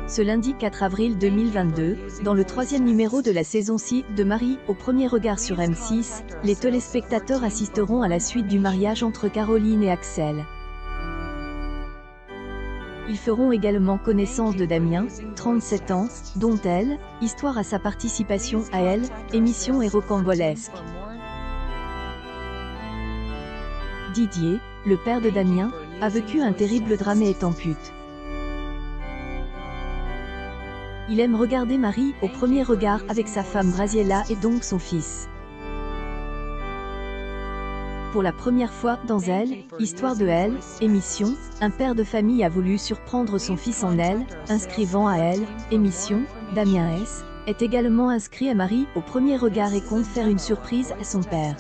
Ce lundi 4 avril 2022, dans le 3e numéro de la saison 6 de Marie au premier regard sur M6, les téléspectateurs assisteront à la suite du mariage entre Caroline et Axel. Ils feront également connaissance de Damien, 37 ans, dont Elle, histoire à sa participation à Elle, émission est rocambolesque. Didier, le père de Damien, a vécu un terrible drame et est en pute. Il aime regarder Marie au premier regard avec sa femme Graziella et donc son fils. Pour la première fois dans Elle, histoire de Elle, émission, un père de famille a voulu surprendre son fils en Elle, inscrivant à Elle, émission, Damien S. est également inscrit à Marie au premier regard et compte faire une surprise à son père.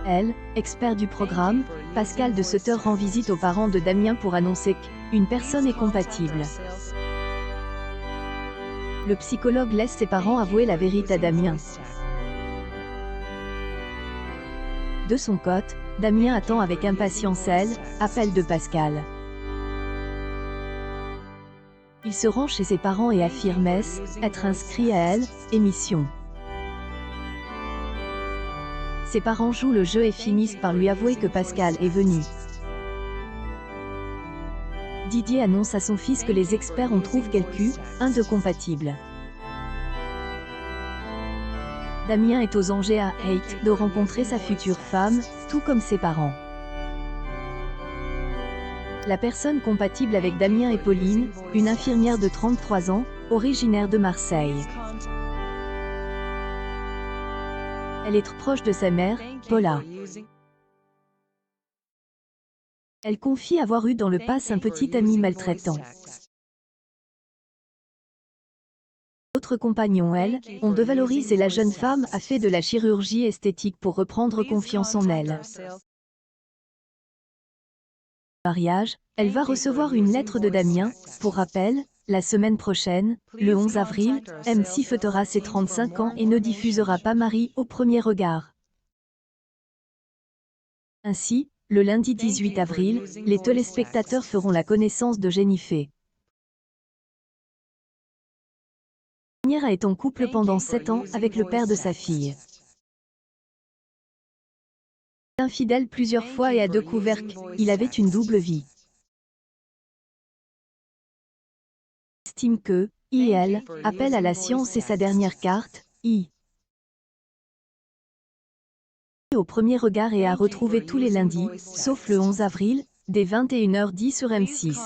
Elle, expert du programme, Pascal de Sutter rend visite aux parents de Damien pour annoncer qu'une personne est compatible. Le psychologue laisse ses parents avouer la vérité à Damien. De son côté, Damien attend avec impatience Elle, appel de Pascal. Il se rend chez ses parents et affirme être inscrit à Elle, émission. Ses parents jouent le jeu et finissent par lui avouer que Pascal est venu. Didier annonce à son fils que les experts ont trouvé quelqu'un de compatible. Damien est aux anges et a hâte de rencontrer sa future femme, tout comme ses parents. La personne compatible avec Damien est Pauline, une infirmière de 33 ans, originaire de Marseille. Elle est proche de sa mère, Paula. Elle confie avoir eu dans le passé un petit ami maltraitant. D'autres compagnons, elle, ont dévalorisé et la jeune femme a fait de la chirurgie esthétique pour reprendre confiance en elle. Mariage, elle va recevoir une lettre de Damien. Pour rappel, la semaine prochaine, le 11 avril, M6 fêtera ses 35 ans et ne diffusera pas Marie au premier regard. Ainsi, le lundi 18 avril, les téléspectateurs feront la connaissance de Jennifer. La dernière a été en couple pendant 7 ans avec le père de sa fille. Infidèle plusieurs fois et a découvert qu'il avait une double vie. Il estime que elle appelle à la science et sa dernière carte, au premier regard et à retrouver tous les lundis, sauf le 11 avril, dès 21h10 sur M6.